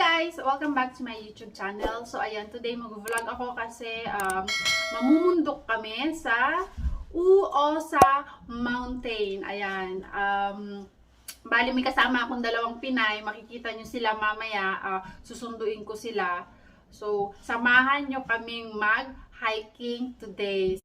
guys! Welcome back to my YouTube channel. So ayan, today mag-vlog ako kasi mamumundok kami sa Oeosa Mountain. Ayan. Bali may kasama akong dalawang Pinay. Makikita nyo sila mamaya. Susunduin ko sila. So, samahan nyo kaming mag-hiking today.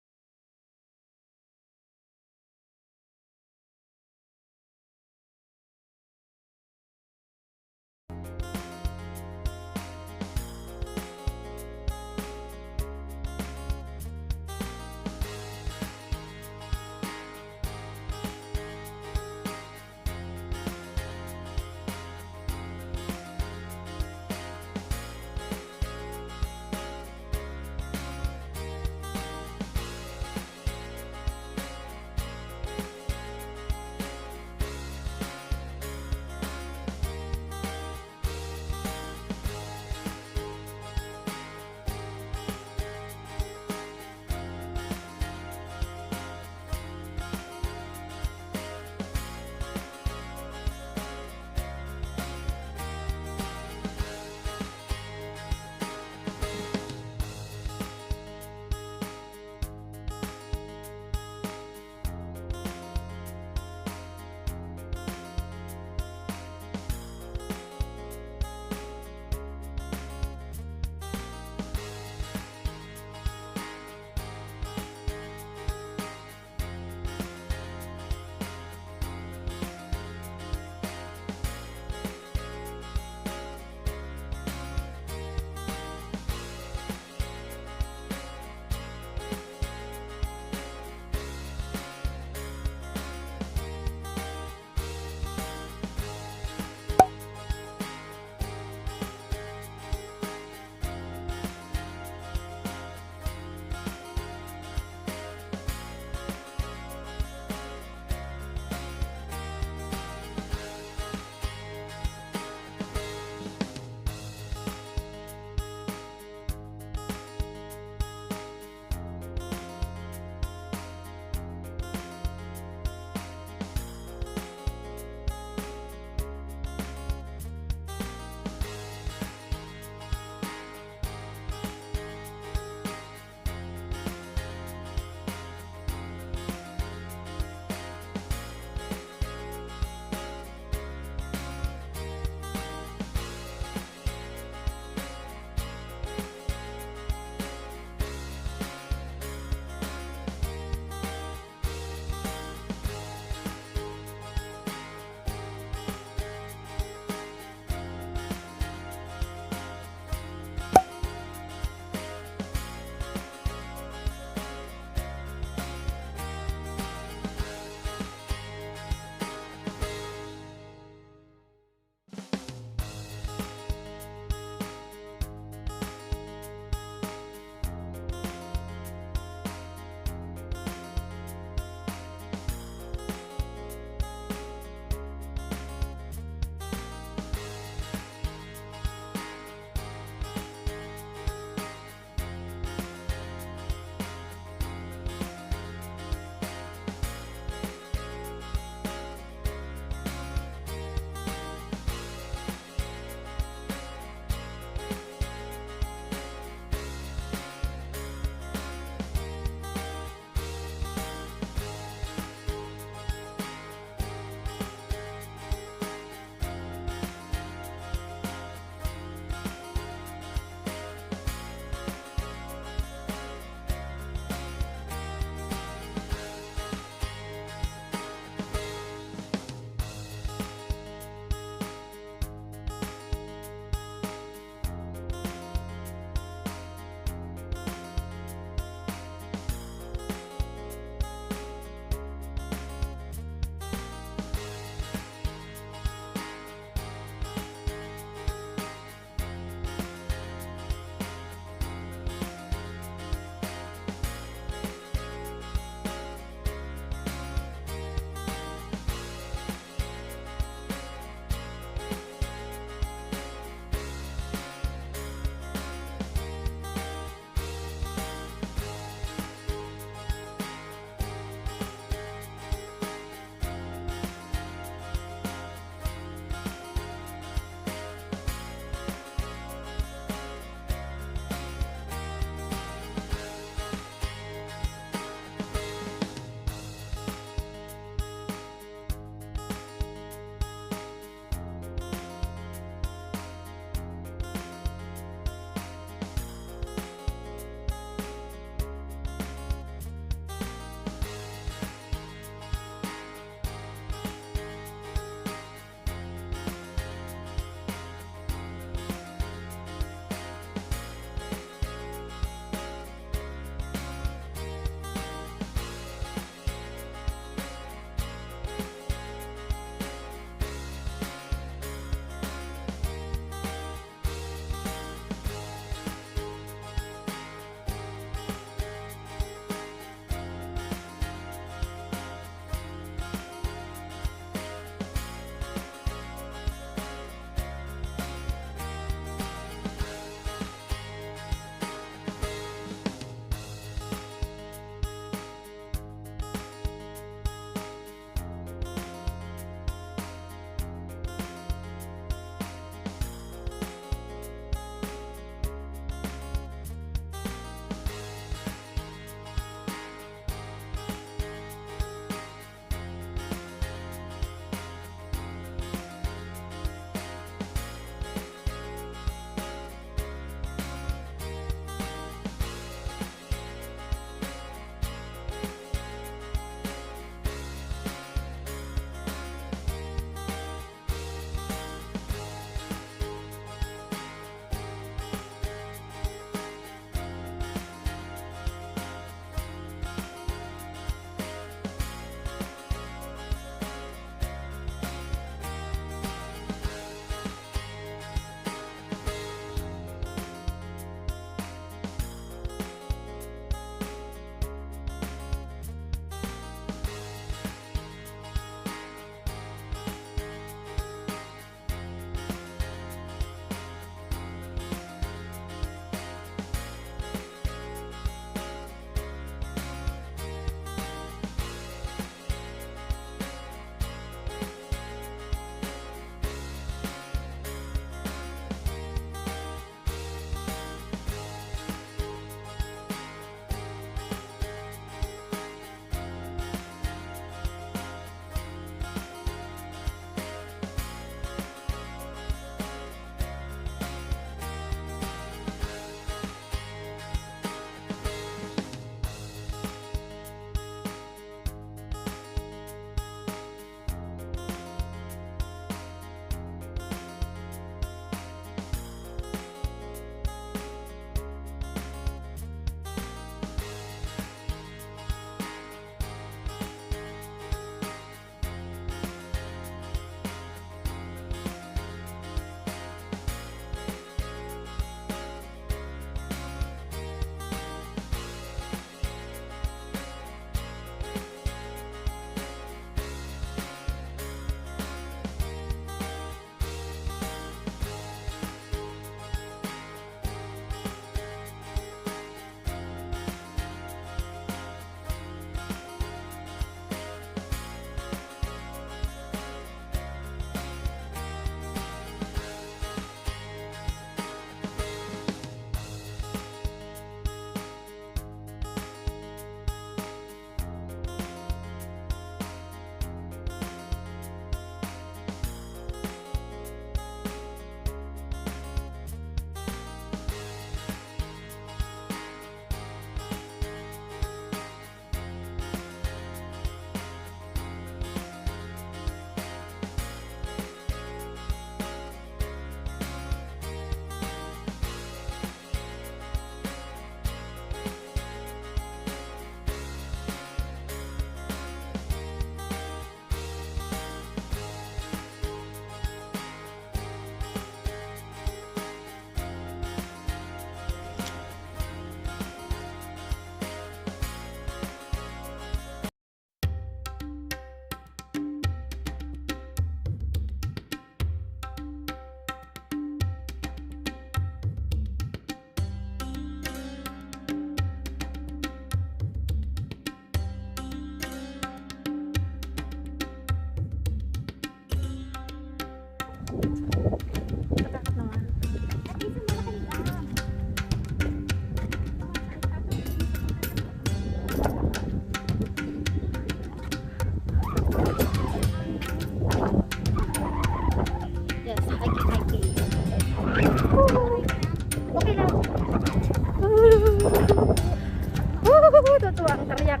Tutuwa ang tariyak.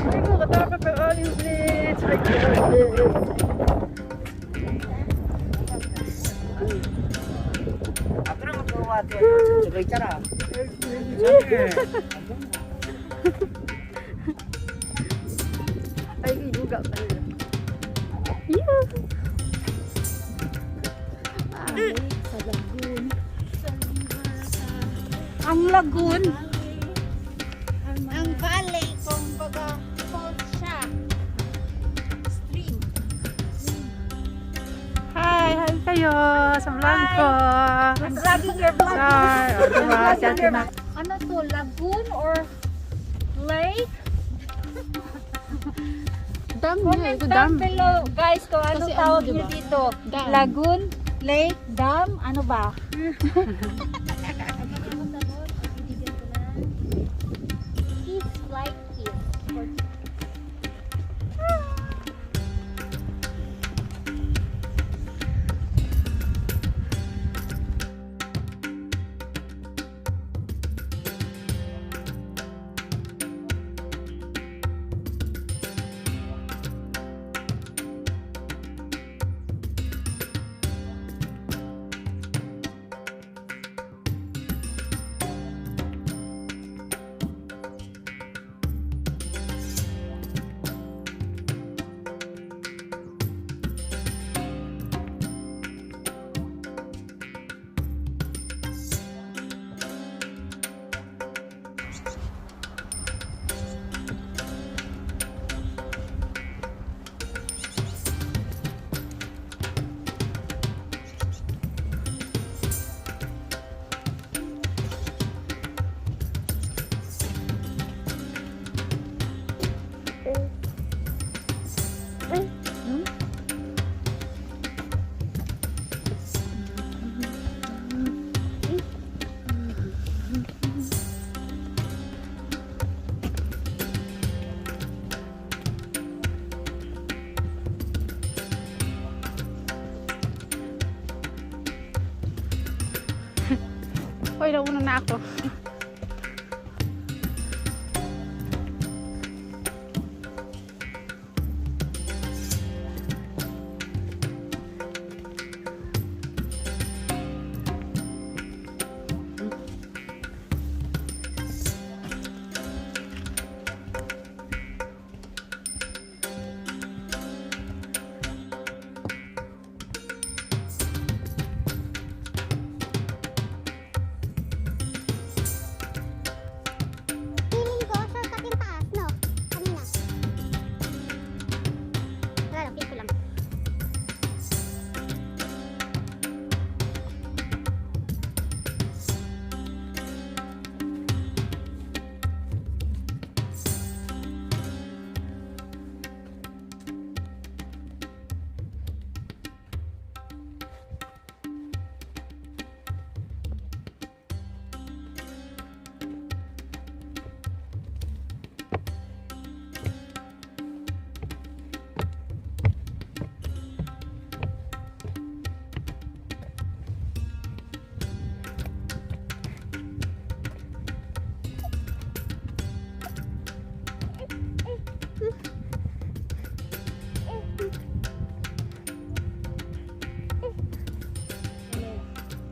Ay ko, katapa pa aling blitz. Ay ko, Aku nak buat tu cukai cara. ay juga pala. Yeah. Sa lagoon. Ang lagoon. Ang valley, kumbaga, falls siya. Stream. Hi kayo sa vlog ko. I'm vlogging your vlog. Diba, selfie na. Ano to, lagoon or lake? Dam Comment ito down dam. below, guys, kung ano Kasi tawag ano, niyo diba? dito. Dam. Lagoon, lake, dam, ano ba? Kiss like kiss. Hoy, nauna na ako. Feeling ko, shortcut yung taas, no? Kanina. Wala lang, feel ko lang.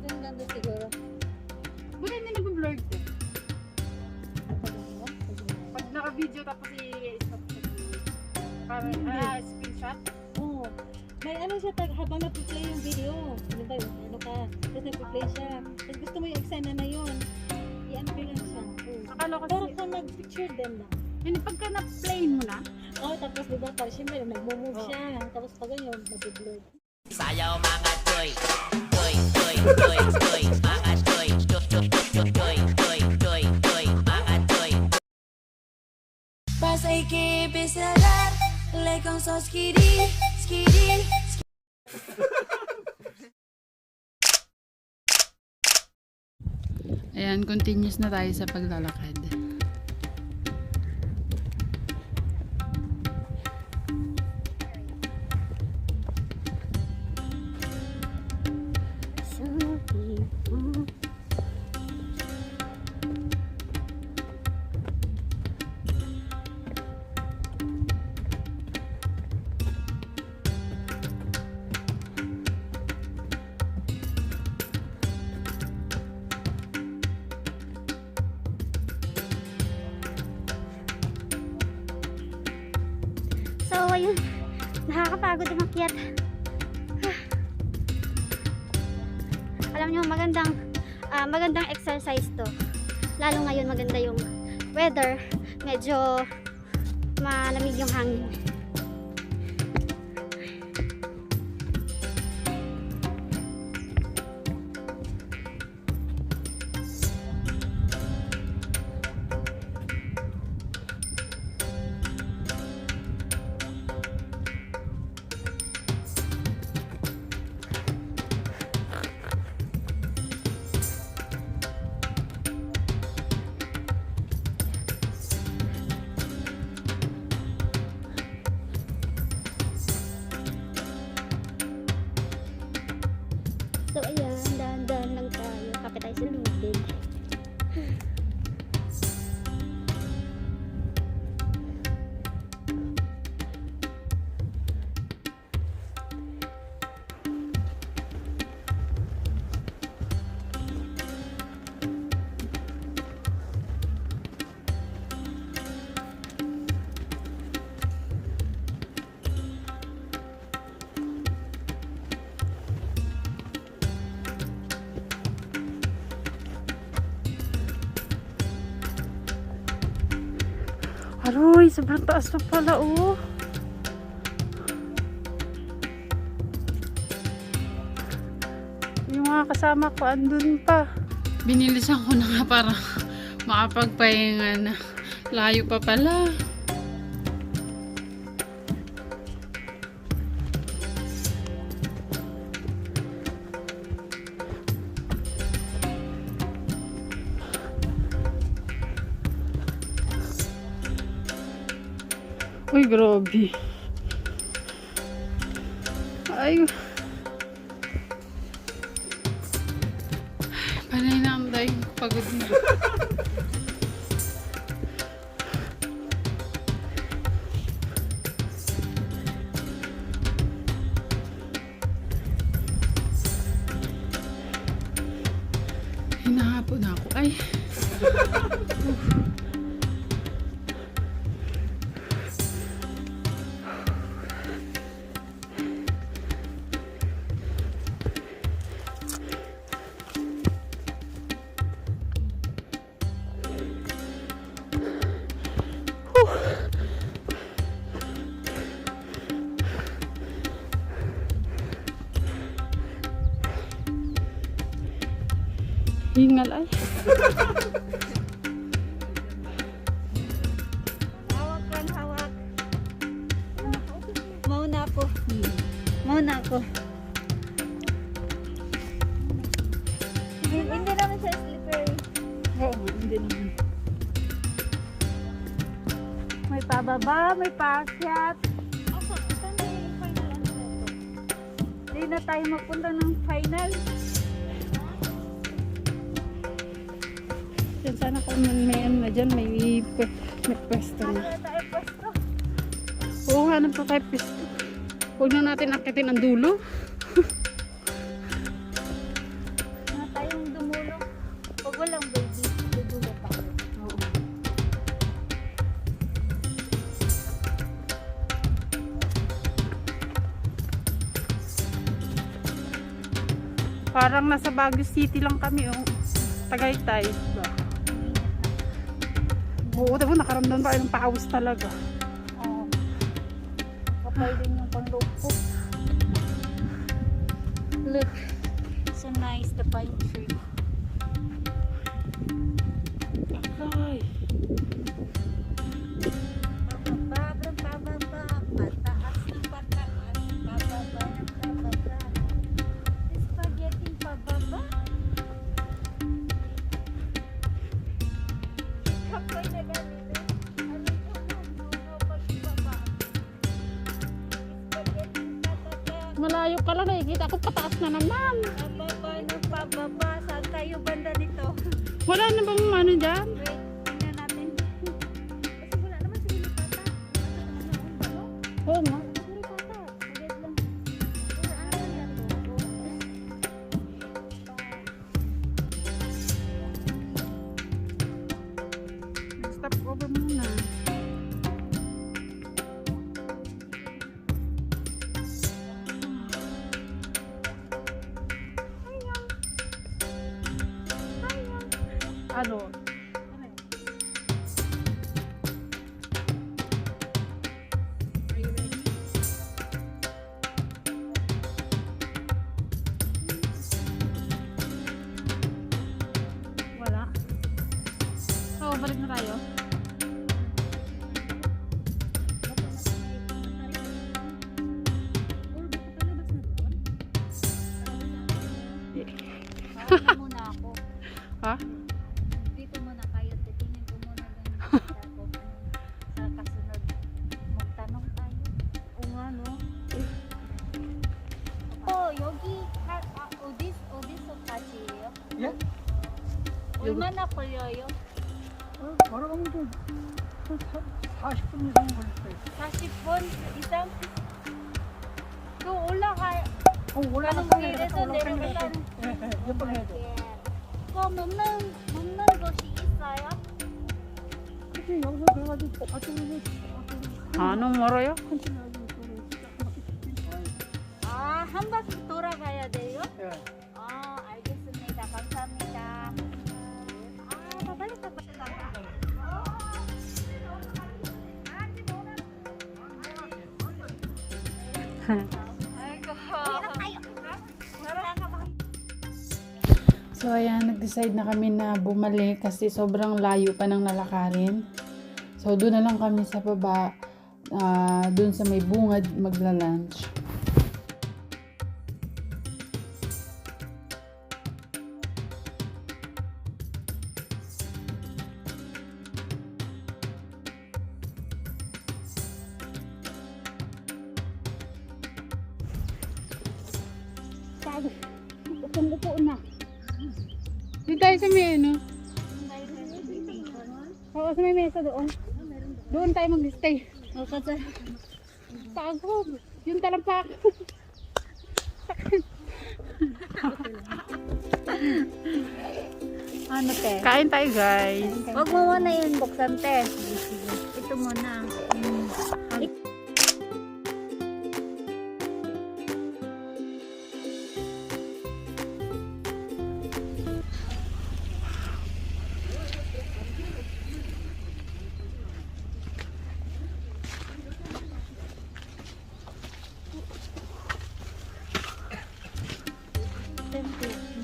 Doon ganda siguro. Buti hindi nag-blurred eh. Pag naka-video tapos i-stop ko. Parang, screenshot. Oo. May ano siya, habang nag-play yung video. Ano ba yun? Ano ka? Tapos nag-play siya. Tapos gusto mo yung eksena na yun. I-unplay lang siya. Oo. Akala ko Pero kasi, kung nag-picture them lang. hindi pagka na-play mo na, Oo, tapos diba, parang siyempre nag-move siya. Tapos pag ganyan, nag-blur. Sayaw mga toy, toy, toy, toy, toy, mga toy, toy, toy, toy, toy, toy, toy, toy, mga toy. Pasay que besarar, le con so skiri, skiri. ayan, continuous na tayo sa paglalakad. ayun. Nakakapagod umakyat. Alam nyo, magandang exercise to. Lalo ngayon maganda yung weather. Medyo malamig yung hangin. So ayan, dahan-dahan lang tayo. Kapit tayo sa lubid. Aroy, sobrang taas na pala, oh. Yung mga kasama ko, andun pa. Binilisan ko na nga para makapagpahinga na. Layo pa pala. Uy, grabe. Ay, Panay na ang dahil pagod na. Hinahapon ako. Ay. hingal ay. Hawak lang, hawak. Mauna ako. Mauna ako. Hindi naman siya slippery. Oo, hindi naman. May pababa, may paakyat. Saan na yung final ano na ito? Hindi na tayo magpunta ng final. Diyan sana kung may ano na dyan, may pwesto na. Ano tayo pwesto? Oo, hanap pa tayo pwesto. Huwag na natin akitin ang dulo. Na tayong dumulong. Pag walang baby, dudulo pa. Oo. Parang nasa Baguio City lang kami, oh. Tagaytay. Ba? Oo, diba, nakaramdam tayo ng pawis talaga. Oo. Kapay din yung panloob. Look, so nice the pine tree. Ay. Pababa, pababa, pataas ng pataas, pababa ng pababa. Spaghetti pababa. Kapay na ganito. Ano po dulo pagbaba. Spaghetti pababa. Malayo ka lang, nakikita ko pataas na naman. Pababa ng pababa. Saan tayo banda nito? Wala na bang ano dyan? Wait, tingnan natin. Kasi wala naman sa Hilipata. Oo nga. Hilipata. Agad lang. Or ano na to? Stop over muna. Ano? Wala. So, balik na tayo. Muna ako. Ha? Dito muna kayo. Titingin ko muna ganun sa kasunod. Magtanong tayo. O nga, no? 여기 어디서 가세요? 예? 얼마나 걸려요? 걸어가면 좀 40분 이상 걸릴 거예요. 40분 이상? 또 올라가요. 올라가는 가는 길에서 내려가는 몇번 해야 돼. 뭐 먹는 곳이 있어요? 그치, 여기서 그래가지고 저쪽으로 Anong 멀어요? 아, 한 바퀴 돌아가야 돼요? 예. 아, 알겠습니다. 감사합니다. 아, 빨리 가. So ayan, nag-decide na kami na bumalik kasi sobrang layo pa ng lalakarin. So doon na lang kami sa baba, doon sa may bungad magla-lunch. Upong-upo na. Dito tayo sa may ano? Oo, sa may mesa doon. Doon tayo mag-stay. Tago. Yung talampak. Ano, te? Kain tayo, guys. Huwag mo muna yun buksan, te. Ito muna.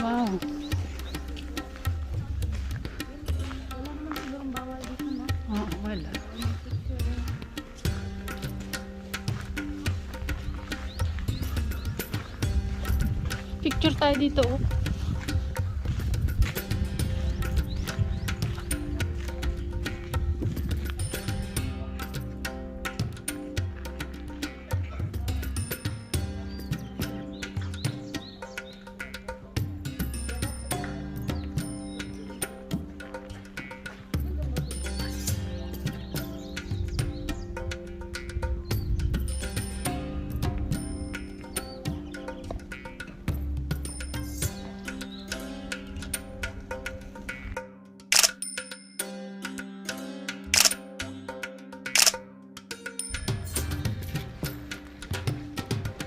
Wow. Oo, wala. Picture tayo dito, oh.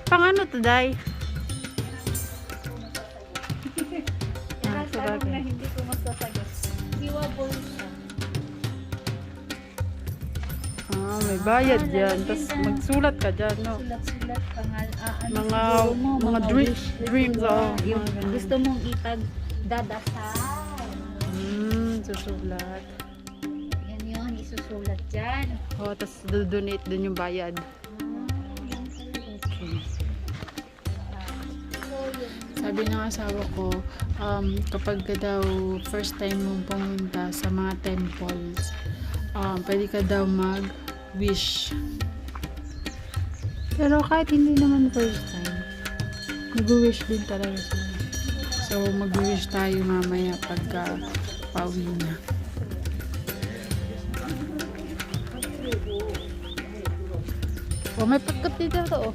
Pang ano to, Day? Sabi na hindi ko masasagot. Iwabol siya. May bayad yan. Tapos magsulat ka dyan, no? Sulat-sulat pangal. Mga dreams, oh. Yung gusto mong ipagdadasal. Susulat. Yan yun, isusulat dyan. Oh, tapos do-donate din yung bayad. Sabi ng asawa ko, kapag ka daw first time mong pumunta sa mga temples, pwede ka daw mag-wish. Pero kahit hindi naman first time, mag-wish din talaga sila. So, mag-wish tayo mamaya pagka pauwi na. Oh, may pagkat dito to, oh.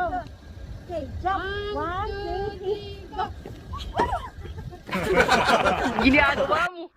Okay, jump. 1, 2, 3, go. Ginagawa mo.